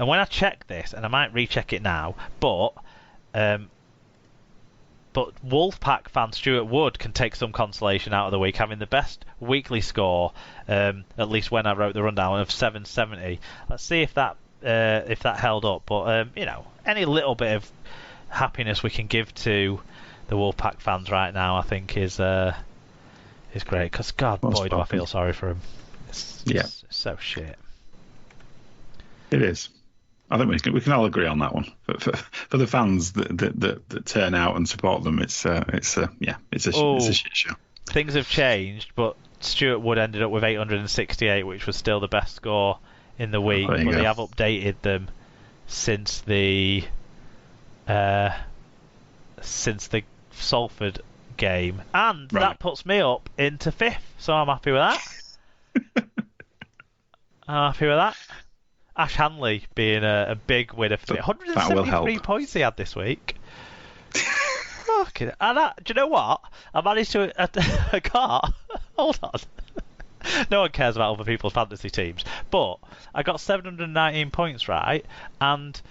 And when I check this, and I might recheck it now, but Wolfpack fan Stuart Wood can take some consolation out of the week, having the best weekly score, at least when I wrote the rundown, of 770. Let's see if that held up. But any little bit of happiness we can give to the Wolfpack fans right now, I think is great. Because God, boy, do I feel sorry for him. It's so shit. It is. I think we can all agree on that one. For the fans that turn out and support them, it's a shit show. Things have changed, but Stuart Wood ended up with 868, which was still the best score in the week. But they have updated them since the Salford game, and that puts me up into 5th. So I'm happy with that. Ash Hanley being a big winner for 173 points he had this week. Fucking, and do you know what? I managed to. I can't. Hold on. No one cares about other people's fantasy teams, but I got 719 points right, and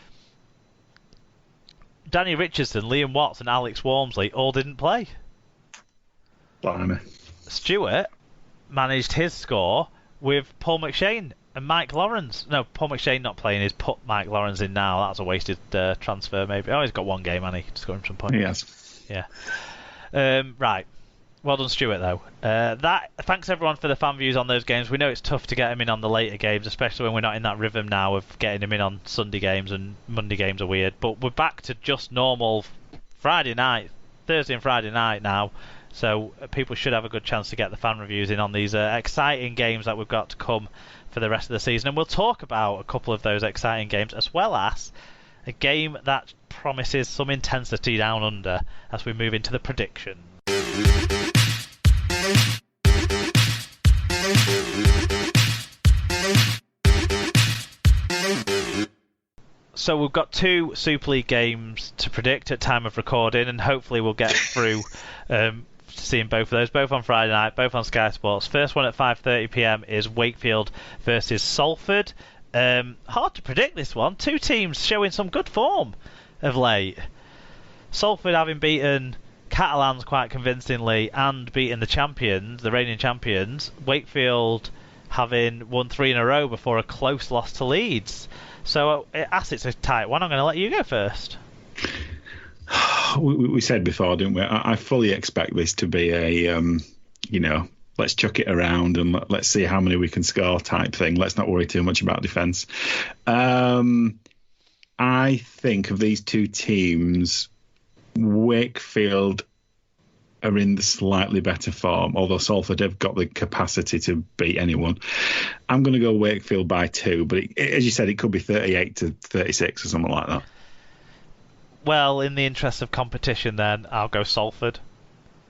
Danny Richardson, Liam Watts, and Alex Walmsley all didn't play. Blimey. Stuart managed his score with Paul McShane and Mike Lawrence. No, Paul McShane not playing. He's put Mike Lawrence in now. That's a wasted transfer, maybe. Oh, he's got one game, hasn't he? Just got him some points. Yes. Yeah. Right. Well done, Stuart, though. Thanks, everyone, for the fan views on those games. We know it's tough to get him in on the later games, especially when we're not in that rhythm now of getting him in on Sunday games, and Monday games are weird. But we're back to just normal Thursday and Friday night now. So people should have a good chance to get the fan reviews in on these exciting games that we've got to come for the rest of the season. And we'll talk about a couple of those exciting games, as well as a game that promises some intensity down under as we move into the predictions. So we've got 2 Super League games to predict at time of recording, and hopefully we'll get through seeing both of those, both on Friday night, both on Sky Sports. First one at 5:30 p.m. is Wakefield versus Salford. Hard to predict this one. 2 teams showing some good form of late. Salford having beaten Catalans quite convincingly and beaten the reigning champions. Wakefield having won 3 in a row before a close loss to Leeds. So as it's a tight one, I'm going to let you go first. We said before, didn't we? I fully expect this to be a, let's chuck it around and let's see how many we can score type thing. Let's not worry too much about defence. I think of these 2 teams, Wakefield are in the slightly better form, although Salford have got the capacity to beat anyone. I'm going to go Wakefield by 2, but as you said, it could be 38-36 or something like that. Well, in the interest of competition, then, I'll go Salford.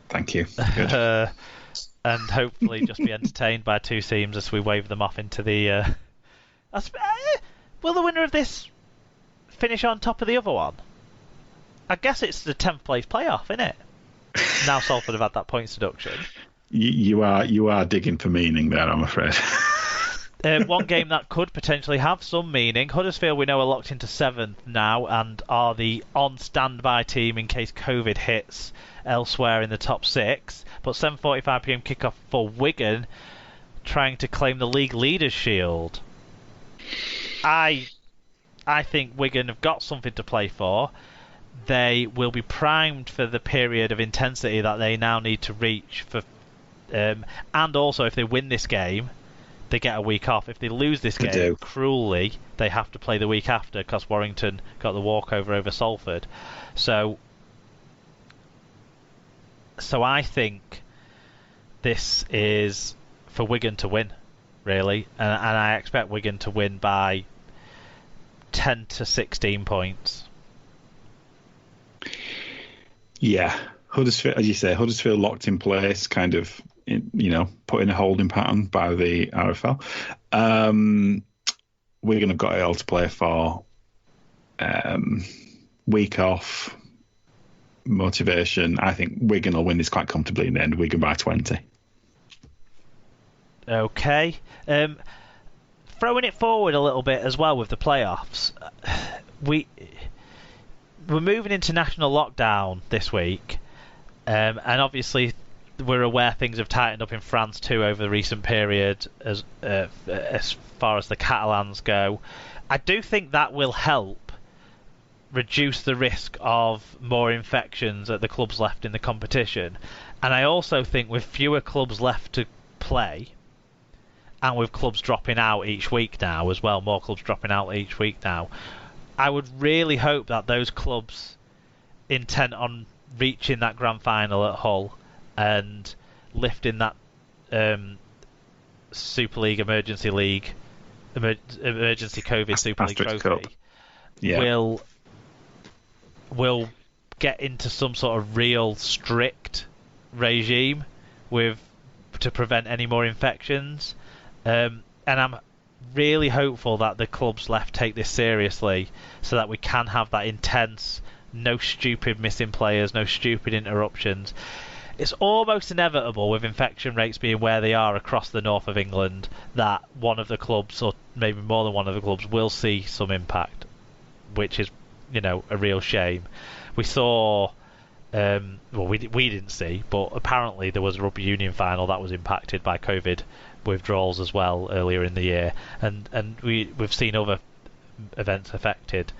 Thank you. Good. And hopefully just be entertained by 2 teams as we wave them off into the... will the winner of this finish on top of the other one? I guess it's the 10th place playoff, isn't it? Now Salford have had that points deduction. You are digging for meaning there, I'm afraid. One game that could potentially have some meaning. Huddersfield, we know, are locked into 7th now and are the on-standby team in case COVID hits elsewhere in the top 6. But 7:45 p.m. kickoff for Wigan, trying to claim the league leaders' shield. I think Wigan have got something to play for. They will be primed for the period of intensity that they now need to reach for, and also if they win this game, they get a week off. If they lose this game cruelly, they have to play the week after because Warrington got the walkover over Salford. So I think this is for Wigan to win, really, and I expect Wigan to win by 10 to 16 points. Yeah, Huddersfield, as you say, Huddersfield locked in place, kind of, put in a holding pattern by the RFL. Wigan have got it all to play for. Week off, motivation. I think Wigan will win this quite comfortably in the end. Wigan by 20. Okay. throwing it forward a little bit as well with the playoffs, we're moving into national lockdown this week, and obviously we're aware things have tightened up in France too over the recent period as far as the Catalans go. I do think that will help reduce the risk of more infections at the clubs left in the competition, and I also think with fewer clubs left to play, and with clubs dropping out each week now as well, more clubs dropping out each week now, I would really hope that those clubs intent on reaching that grand final at Hull and lifting that Super League, Emergency COVID Super League trophy will get into some sort of real strict regime to prevent any more infections. And I'm really hopeful that the clubs left take this seriously so that we can have that intense, no stupid missing players, no stupid interruptions. It's almost inevitable with infection rates being where they are across the north of England that one of the clubs, or maybe more than one of the clubs, will see some impact, which is, a real shame. We saw, we didn't see, but apparently there was a rugby union final that was impacted by COVID withdrawals as well earlier in the year, and we've seen other events affected.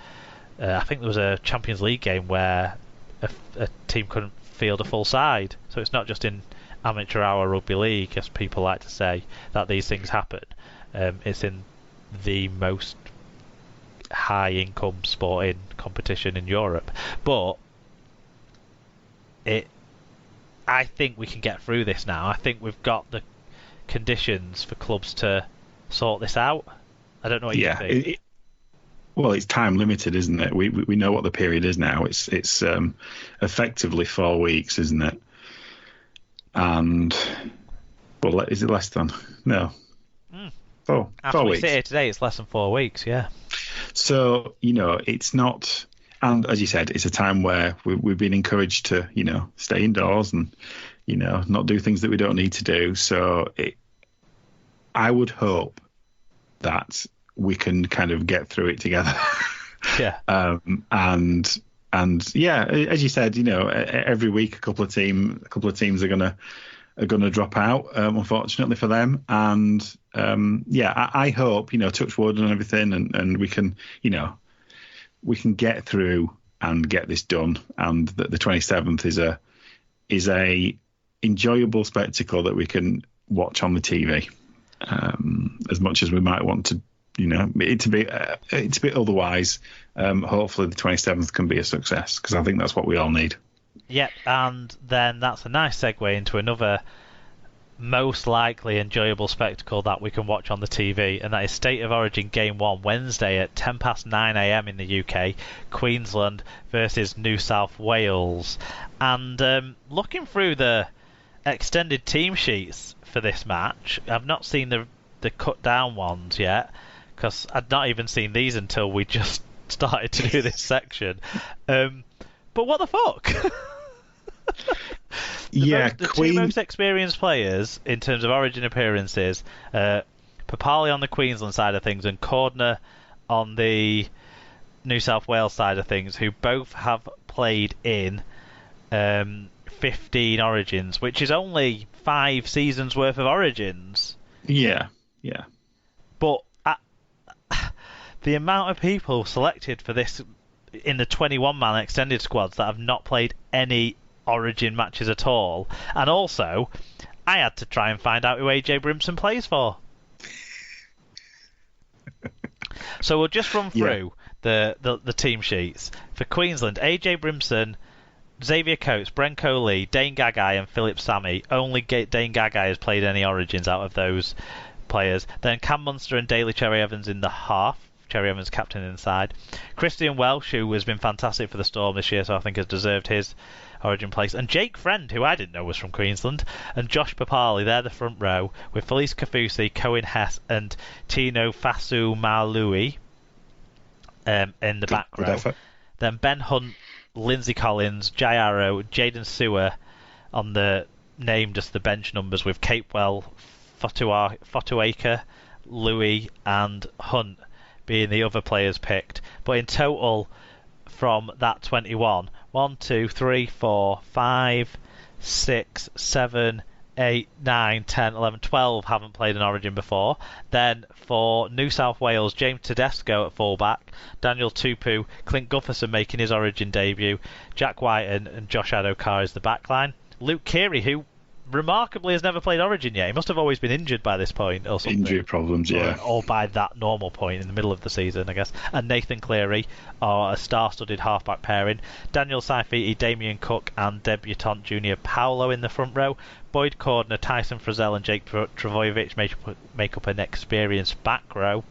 I think there was a Champions League game where a team couldn't field a full side, so it's not just in amateur hour rugby league, as people like to say, that these things happen. It's in the most high income sporting competition in Europe, but I think we can get through this now. I think we've got the conditions for clubs to sort this out. I don't know what you think. Well, it's time limited, isn't it? We know what the period is now. It's effectively 4 weeks, isn't it? And is it less than? No. 4 weeks. After we sit here today, it's less than 4 weeks. Yeah. So it's not. And as you said, it's a time where we've been encouraged to stay indoors and not do things that we don't need to do. So I would hope that we can kind of get through it together. Yeah. And yeah, as you said, every week a couple of teams are gonna drop out, unfortunately for them. And I hope, touch wood and everything, and we can get through and get this done, and that the 27th is a enjoyable spectacle that we can watch on the TV, as much as we might want to, it to be otherwise. Hopefully the 27th can be a success, because I think that's what we all need. Yep, and then that's a nice segue into another most likely enjoyable spectacle that we can watch on the TV, and that is State of Origin Game 1, Wednesday at 9 a.m. in the UK, Queensland versus New South Wales. And looking through the extended team sheets for this match, I've not seen the cut down ones yet, because I'd not even seen these until we just started to do this section. But what the fuck? The two most experienced players in terms of Origin appearances, Papali on the Queensland side of things and Cordner on the New South Wales side of things, who both have played in 15 Origins, which is only 5 seasons worth of Origins. Yeah. But the amount of people selected for this in the 21-man extended squads that have not played any Origin matches at all, and also I had to try and find out who AJ Brimson plays for. So we'll just run through the team sheets. For Queensland, AJ Brimson, Xavier Coates, Brenko Lee, Dane Gagai and Philip Sammy. Only Dane Gagai has played any Origins out of those players. Then Cam Munster and Daly Cherry Evans in the half. Cherry Evans captain inside. Christian Welsh, who has been fantastic for the Storm this year, so I think has deserved his Origin place. And Jake Friend, who I didn't know was from Queensland. And Josh Papali, they're the front row, with Felice Kafusi, Cohen Hess and Tino Fasumalui in the back row. Then Ben Hunt, Lindsay Collins, Jai Arrow, Jaden Sewer on the name, just the bench numbers, with Capewell, Fotuaker Louis and Hunt being the other players picked. But in total, from that 21, 1, 2, 3, 4, 5, 6, 7, 8, 9, 10, 11, 12 haven't played an Origin before. Then for New South Wales, James Tedesco at fullback, Daniel Tupu, Clint Gutherson making his Origin debut, Jack White and Josh Adokar is the backline. Luke Keary, who remarkably has never played Origin yet. He must have always been injured by this point or something. Injury problems, yeah. Or by that normal point in the middle of the season, I guess. And Nathan Cleary are a star-studded halfback pairing. Daniel Saifiti, Damien Cook and debutant junior Paolo in the front row. Boyd Cordner, Tyson Frizzell and Jake Travojevic make up an experienced back row.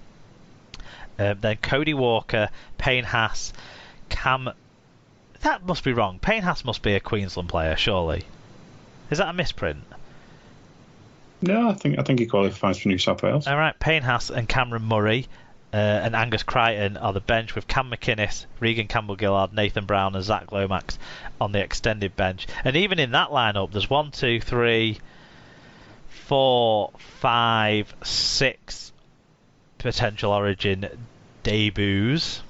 Then Cody Walker, Payne Haas, Cam... That must be wrong. Payne Haas must be a Queensland player, surely. Is that a misprint? No, I think he qualifies for New South Wales. All right, Payne Haas and Cameron Murray and Angus Crichton are the bench, with Cam McInnes, Regan Campbell-Gillard, Nathan Brown and Zach Lomax on the extended bench. And even in that lineup, there's 1, 2, 3, 4, 5, 6 potential Origin debuts.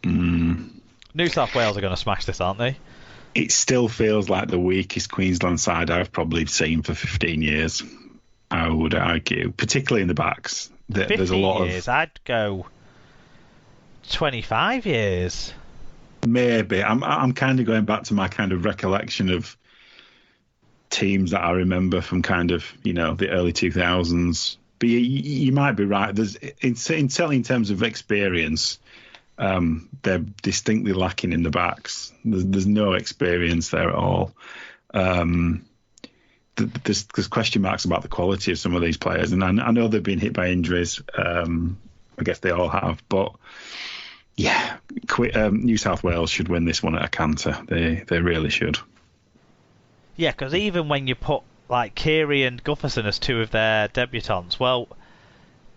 New South Wales are going to smash this, aren't they? It still feels like the weakest Queensland side I've probably seen for 15 years, I would argue, particularly in the backs. There's a lot years? of... I'd go 25 years. Maybe. I'm kind of going back to my kind of recollection of teams that I remember from kind of, the early 2000s. But you might be right. There's certainly in terms of experience, they're distinctly lacking in the backs. There's no experience there at all. There's question marks about the quality of some of these players, and I know they've been hit by injuries. I guess they all have, but yeah, New South Wales should win this one at a canter. They really should. Yeah, because even when you put like Keary and Gutherson as two of their debutants, well,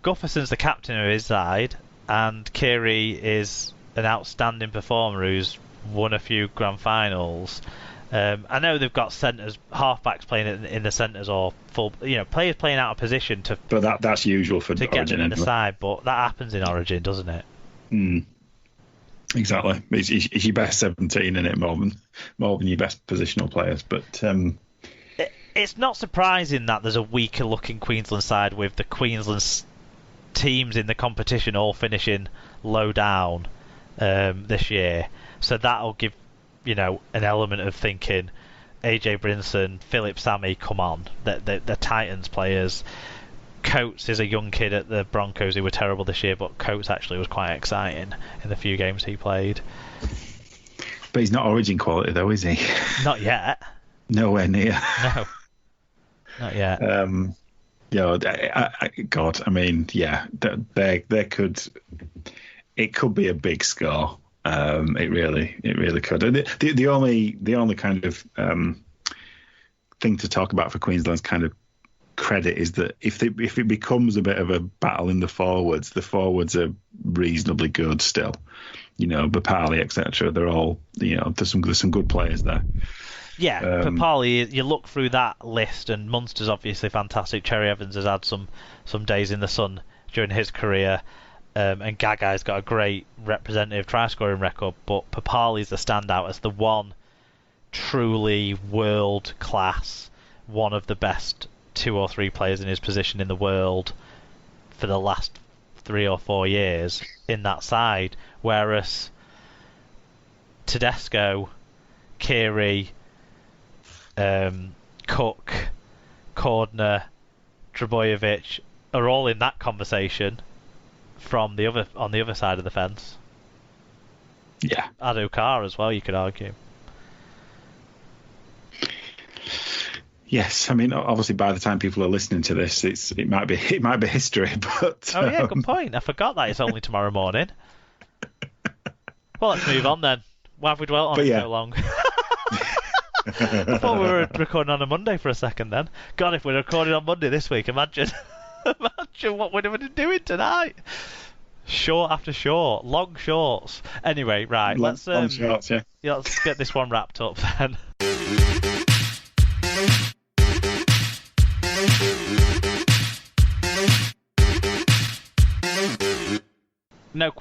Gutherson's the captain of his side, and Keary is an outstanding performer who's won a few grand finals. I know they've got centres, halfbacks playing in the centres, or full, players playing out of position But that's usual for to Origin, get them in the side. But that happens in Origin, doesn't it? Exactly. It's your best 17 in it more than your best positional players. But it's not surprising that there's a weaker looking Queensland side, with the Queensland teams in the competition all finishing low down this year. So that'll give an element of thinking, AJ Brinson, Philip Sammy, come on, the Titans players. Coates is a young kid at the Broncos who were terrible this year, but Coates actually was quite exciting in the few games he played. But he's not Origin quality though, is he? Not yet. Nowhere near. No, not yet. God, I mean, yeah, there could, it could be a big score. It really could. The only kind of thing to talk about for Queensland's kind of credit is that if it becomes a bit of a battle in the forwards are reasonably good still. Bapali, etc. They're all, there's some good players there. Yeah, Papali, you look through that list, and Munster's obviously fantastic. Cherry Evans has had some days in the sun during his career, and Gagai's got a great representative try-scoring record, but Papali's the standout as the one truly world-class, one of the best 2 or 3 players in his position in the world for the last 3 or 4 years in that side, whereas Tedesco, Keary, Cook, Cordner, Trebojevic are all in that conversation on the other side of the fence. Yeah, Adokar as well, you could argue. Yes, I mean, obviously by the time people are listening to this, it might be history. But oh yeah, good point. I forgot that it's only tomorrow morning. Well, let's move on then. Why have we dwelt on it so long? I thought we were recording on a Monday for a second then. God, if we're recording on Monday this week, imagine what we'd have been doing tonight. Short after short, long shorts. Anyway, right, let's shorts, yeah. Let's get this one wrapped up then. No